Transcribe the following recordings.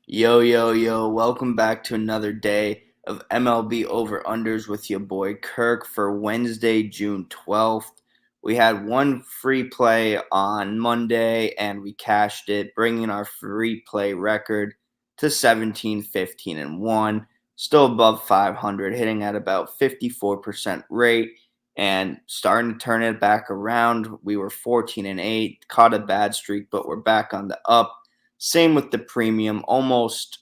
Yo, yo, yo, welcome back to another day of MLB Over-Unders with your boy Kirk for Wednesday, June 12th. We had one free play on Monday and we cashed it, bringing our free play record to 17, 15, and 1. Still above 500, hitting at about 54% rate and starting to turn it back around. We were 14 and 8, caught a bad streak, but we're back on the up. Same with the premium, almost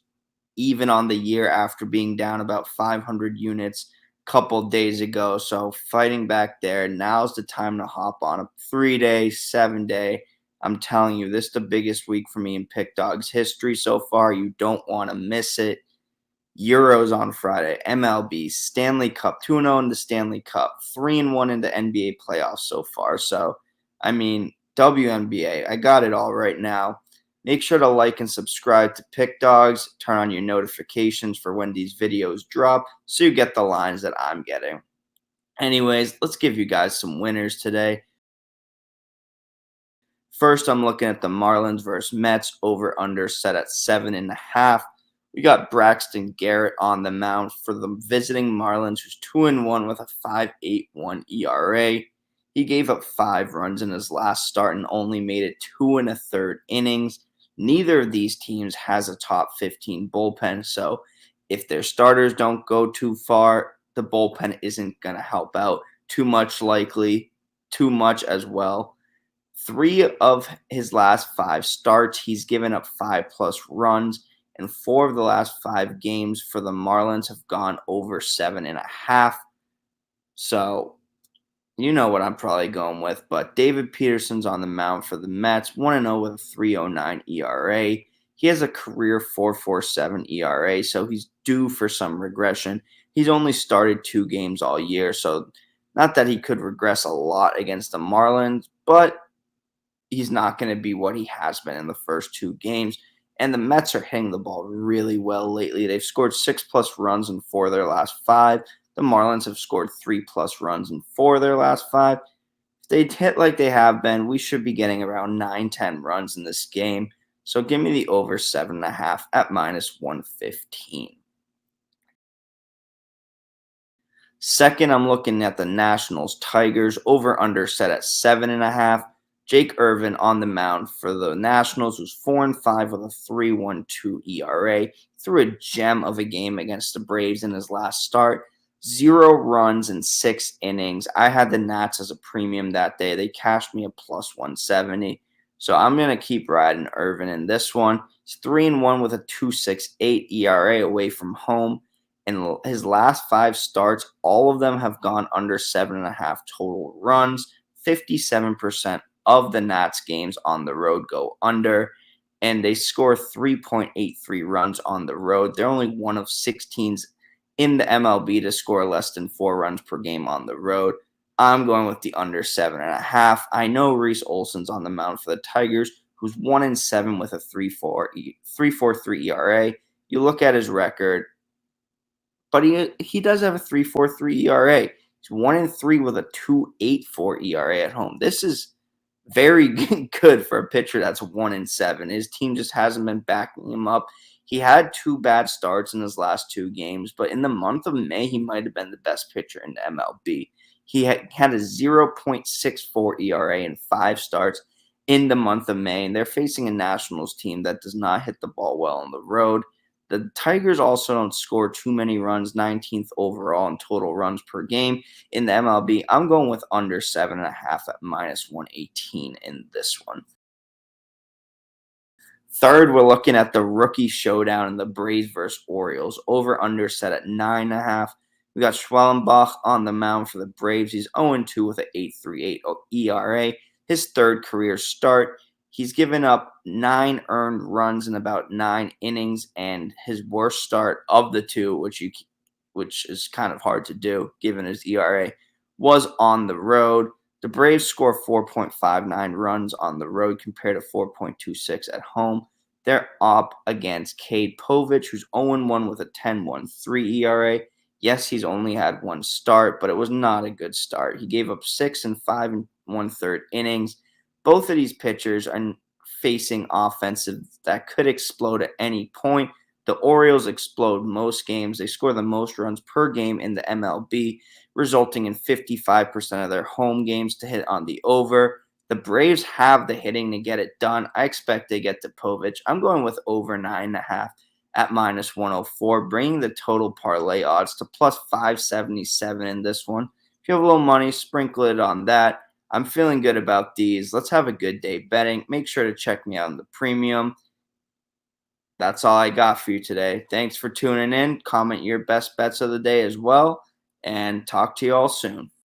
even on the year after being down about 500 units a couple days ago. So fighting back there. Now's the time to hop on a 3-day, 7-day. I'm telling you, this is the biggest week for me in Pick Dawgz history so far. You don't want to miss it. Euros on Friday, MLB, Stanley Cup, 2-0 in the Stanley Cup, 3-1 in the NBA playoffs so far. So, I mean, WNBA, I got it all right now. Make sure to like and subscribe to Pick Dawgz. Turn on your notifications for when these videos drop so you get the lines that I'm getting. Anyways, let's give you guys some winners today. First, I'm looking at the Marlins versus Mets over-under set at 7.5. We got Braxton Garrett on the mound for the visiting Marlins, who's 2-1 with a 5.81 ERA. He gave up 5 runs in his last start and only made it 2 1/3 innings. Neither of these teams has a top 15 bullpen, so if their starters don't go too far, the bullpen isn't going to help out too much as well. 3 of his last 5 starts, he's given up 5+ runs, and 4 of the last 5 games for the Marlins have gone over 7.5. So, you know what I'm probably going with, but David Peterson's on the mound for the Mets, 1-0 with a 3.09 ERA. He has a career 4.47 ERA, so he's due for some regression. He's only started 2 games all year, so not that he could regress a lot against the Marlins, but he's not going to be what he has been in the first 2 games. And the Mets are hitting the ball really well lately. They've scored 6+ runs in 4 of their last 5. The Marlins have scored 3+ runs in 4 of their last 5. If they hit like they have been, we should be getting around 9-10 runs in this game. So give me the over 7.5 at -115. Second, I'm looking at the Nationals Tigers over under set at 7.5. Jake Irvin on the mound for the Nationals, who's 4-5 with a 3.12 ERA. Threw a gem of a game against the Braves in his last start. 0 runs in 6 innings. I had the Nats as a premium that day. They cashed me a +170. So I'm going to keep riding Irvin in this one. He's 3-1 with a 2.68 ERA away from home. In his last 5 starts, all of them have gone under 7.5 total runs. 57% of the Nats games on the road go under, and they score 3.83 runs on the road. They're only one of 6 teams in the MLB to score less than 4 runs per game on the road. I'm going with the under 7.5. I know Reese Olson's on the mound for the Tigers, who's 1-7 with a 3.43 ERA. You look at his record, but he does have a 3.43 ERA. He's 1-3 with a 2.84 ERA at home. This is very good for a pitcher that's 1-7. His team just hasn't been backing him up. He had 2 bad starts in his last 2 games, but in the month of May, he might have been the best pitcher in the MLB. He had a 0.64 ERA in 5 starts in the month of May, and they're facing a Nationals team that does not hit the ball well on the road. The Tigers also don't score too many runs, 19th overall in total runs per game in the MLB. I'm going with under 7.5 at -118 in this one. Third, we're looking at the rookie showdown in the Braves versus Orioles. Over under set at 9.5. We got Schwellenbach on the mound for the Braves. He's 0-2 with an 8.38 ERA. His 3rd career start. He's given up 9 earned runs in about 9 innings, and his worst start of the 2, which is kind of hard to do given his ERA, was on the road. The Braves score 4.59 runs on the road compared to 4.26 at home. They're up against Cade Povich, who's 0-1 with a 10.13 ERA. Yes, he's only had 1 start, but it was not a good start. He gave up 6 and 5 1/3 innings. Both of these pitchers are facing offensive that could explode at any point. The Orioles explode most games. They score the most runs per game in the MLB, resulting in 55% of their home games to hit on the over. The Braves have the hitting to get it done. I expect they get to Povich. I'm going with over 9.5 at minus 104, bringing the total parlay odds to plus 577 in this one. If you have a little money, sprinkle it on that. I'm feeling good about these. Let's have a good day betting. Make sure to check me out on the premium. That's all I got for you today. Thanks for tuning in. Comment your best bets of the day as well, and talk to you all soon.